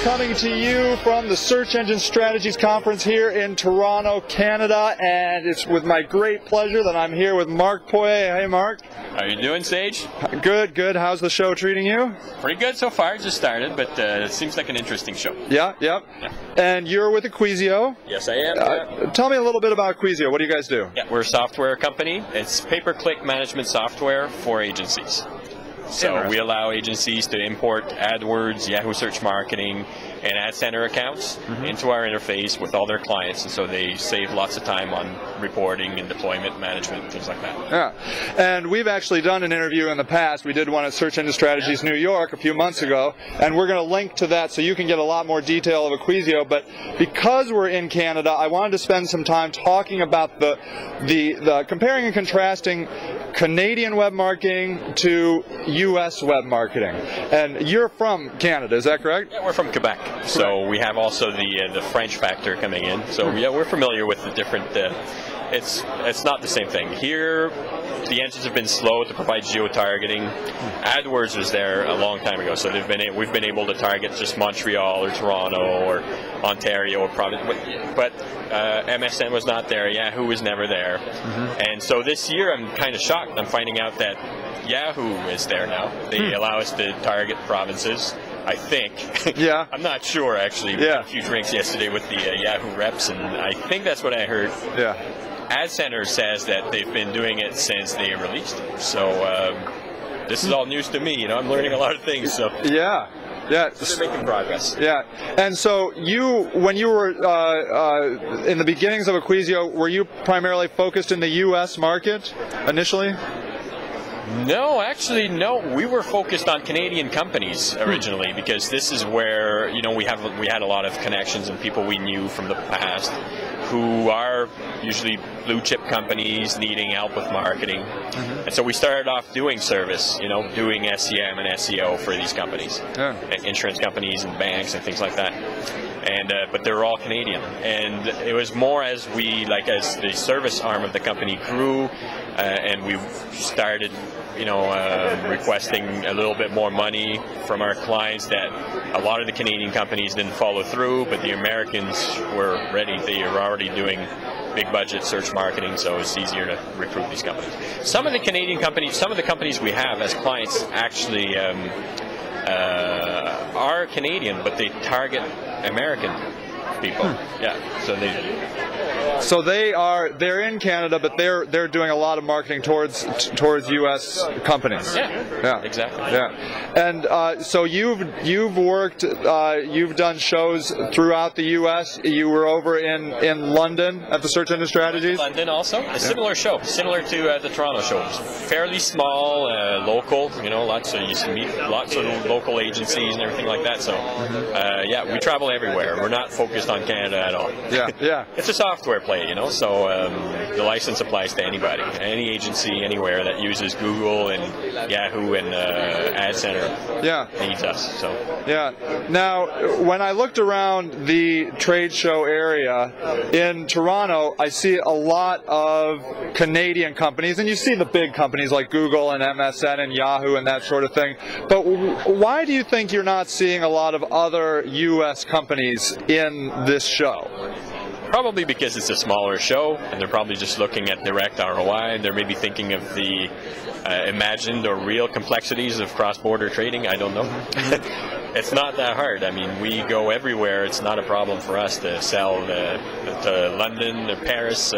coming to you from the Search Engine Strategies Conference here in Toronto, Canada, and it's with my great pleasure that I'm here with Marc Poirier. Hey, Marc. How are you doing, Sage? Good, good. How's the show treating you? Pretty good so far. Just started, but it seems like an interesting show. Yeah. And you're with Acquisio. Yes, I am. Tell me a little bit about Acquisio. What do you guys do? Yeah, we're a software company. It's pay-per-click management software for agencies. So we allow agencies to import AdWords, Yahoo Search Marketing, and Ad Center accounts into our interface with all their clients, and so they save lots of time on reporting and deployment management, things like that. Yeah, and we've actually done an interview in the past. We did one at Search Engine Strategies New York a few months ago, and we're going to link to that so you can get a lot more detail of Acquisio. But because we're in Canada, I wanted to spend some time talking about the comparing and contrasting Canadian web marketing to U.S. web marketing. And you're from Canada, is that correct? Yeah, we're from Quebec. So we have also the French factor coming in. So yeah, we're familiar with the different. It's not the same thing here. The engines have been slow to provide geo-targeting. AdWords was there a long time ago, so we've been able to target just Montreal or Toronto or Ontario or Province, but MSN was not there. Yahoo was never there, and so this year I'm kind of shocked. I'm finding out that Yahoo is there now. They allow us to target provinces, I think. Yeah. I'm not sure, actually. We had a few drinks yesterday with the Yahoo reps, and I think that's what I heard. Yeah. Ad Center says that they've been doing it since they released it. So this is all news to me. You know, I'm learning a lot of things. So yeah. They're making progress. Yeah, and so when you were in the beginnings of Acquisio, were you primarily focused in the U.S. market initially? No, actually, no. We were focused on Canadian companies originally because this is where we had a lot of connections and people we knew from the past who are usually blue chip companies needing help with marketing, and so we started off doing service, doing SEM and SEO for these companies, insurance companies and banks and things like that. And but they were all Canadian, and it was more as the service arm of the company grew, and we started, requesting a little bit more money from our clients that a lot of the Canadian companies didn't follow through, but the Americans were ready. They were already doing big budget search marketing, so it's easier to recruit these companies. Some of the companies we have as clients actually are Canadian, but they target American people. Yeah, so they're in Canada, but they're doing a lot of marketing towards U.S. companies. Yeah, exactly. Yeah, and so you've worked, you've done shows throughout the U.S. You were over in London at the Search Engine Strategies. London also, a similar show, similar to the Toronto show. Fairly small, local. Lots of local agencies and everything like that. So yeah, we travel everywhere. We're not focused on Canada at all. Yeah. It's a software play, so the license applies to anybody, any agency, anywhere that uses Google and Yahoo and Ad Center needs us. So yeah. Now, when I looked around the trade show area in Toronto, I see a lot of Canadian companies, and you see the big companies like Google and MSN and Yahoo and that sort of thing. But why do you think you're not seeing a lot of other U.S. companies in this show? Probably because it's a smaller show, and they're probably just looking at direct ROI, and they're maybe thinking of the imagined or real complexities of cross-border trading. I don't know. It's not that hard. I mean, we go everywhere. It's not a problem for us to sell to London, to Paris,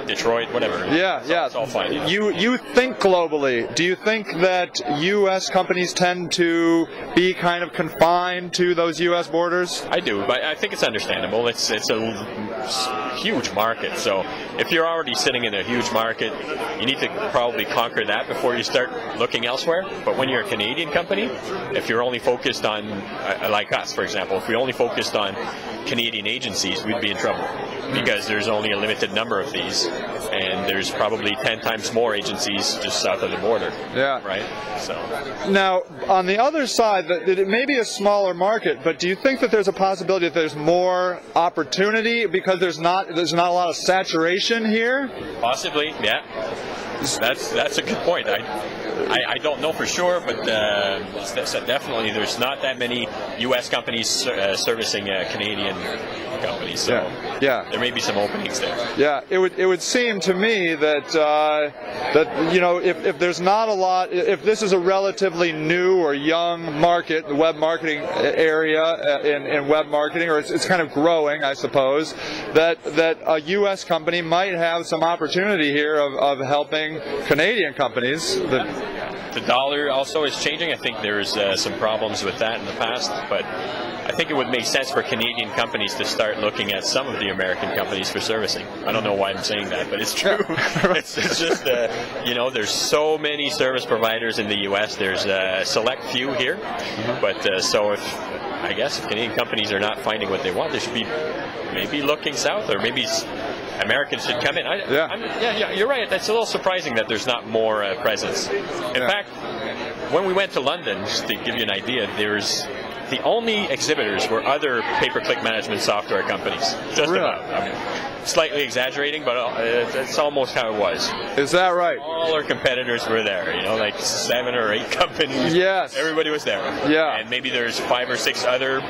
Detroit, whatever. It's all fine. You think globally. Do you think that U.S. companies tend to be kind of confined to those U.S. borders? I do, but I think it's understandable. It's a huge market, so if you're already sitting in a huge market, you need to probably conquer that before you start looking elsewhere. But when you're a Canadian company, if you're only focused on, like us, for example, if we only focused on Canadian agencies, we'd be in trouble because there's only a limited number of these, and there's probably 10 times more agencies just south of the border. Yeah. Right? So. Now, on the other side, that it may be a smaller market, but do you think that there's a possibility that there's more opportunity because there's not a lot of saturation here? Possibly, yeah. That's a good point. I don't know for sure, but definitely there's not that many U.S. companies servicing Canadian companies. So there may be some openings there. Yeah, it would seem to me that if there's not a lot, if this is a relatively new or young market, the web marketing area in web marketing, or it's kind of growing, I suppose, that a U.S. company might have some opportunity here of helping Canadian companies. The dollar also is changing. I think there's some problems with that in the past, but I think it would make sense for Canadian companies to start looking at some of the American companies for servicing. I don't know why I'm saying that, but it's true. It's just, there's so many service providers in the U.S. There's a select few here, but so if Canadian companies are not finding what they want, they should be maybe looking south, or maybe Americans should come in. You're right. That's a little surprising that there's not more presence. In fact, when we went to London, just to give you an idea, the only exhibitors were other pay-per-click management software companies. Just about. I mean, slightly exaggerating, but that's almost how it was. Is that right? All our competitors were there, like 7 or 8 companies. Yes. Everybody was there. Yeah. And maybe there's 5 or 6 other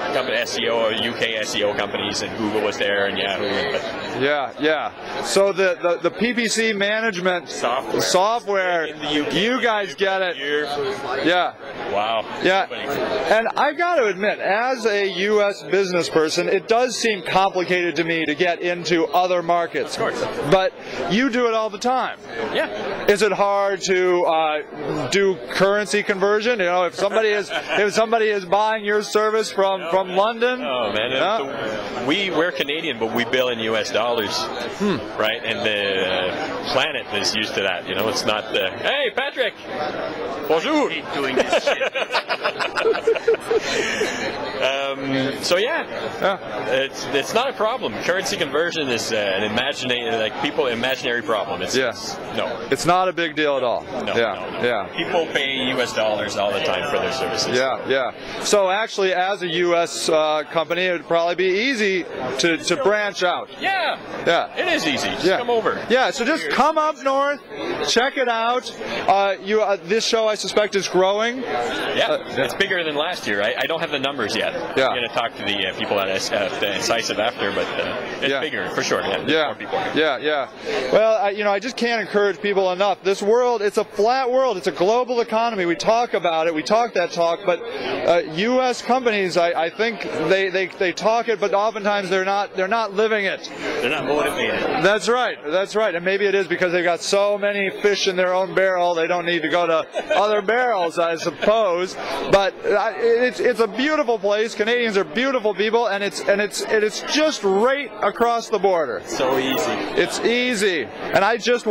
SEO or UK SEO companies, and Google was there, and Yahoo. Yeah. So the PPC management software in the UK, you guys get it. Yeah. Wow. Yeah. And I've got to admit, as a U.S. business person, it does seem complicated to me to get into other markets. Of course. But you do it all the time. Yeah. Is it hard to do currency conversion? If somebody is buying your service from London. Oh man, we're Canadian, but we bill in U.S. dollars, right? And the planet is used to that. It's not the hey Patrick, bonjour. I hate doing this shit. It's not a problem. Currency conversion is an imaginary problem. It's not a big deal at all. No. People pay U.S. dollars all the time for their services. Yeah. So actually, as a U.S. company, it would probably be easy to branch out. Yeah. It is easy. Just come over. Yeah. So just come up north, check it out. This show, I suspect, is growing. It's bigger than last year. I don't have the numbers yet. I'm going to talk to the people at Incisive after, but it's bigger for sure. More people. Yeah. Well, I just can't encourage people enough. This world, it's a flat world. It's a global economy. We talk about it. We talk that talk, but U.S. companies, I think they talk it, but oftentimes they're not living it. They're not motivated. That's right. And maybe it is because they've got so many fish in their own barrel, they don't need to go to other barrels, I suppose. But it's a beautiful place. Canadians are beautiful people, and it's just right across the border. So easy. It's easy. And I just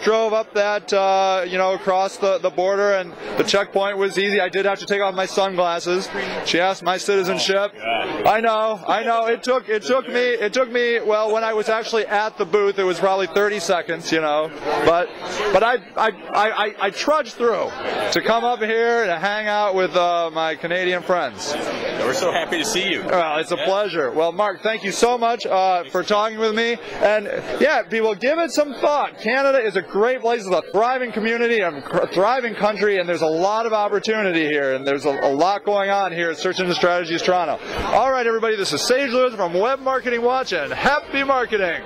drove up that across the border, and the checkpoint was easy. I did have to take off my sunglasses. She asked my citizenship. I know. It took me. Well, when I was actually at the booth, it was probably 30 seconds, But I trudged through to come up here to hang out with my Canadian friends. We're so happy to see you. Well, it's a pleasure. Well, Marc, thank you so much for talking with me. And people, give it some thought. Canada is a great place. It's a thriving community, a thriving country, and there's a lot of opportunity here. And there's a lot going on here at Search Engine Strategies Toronto. All right, everybody, this is Sage Lewis from Web Marketing Watch, and happy marketing.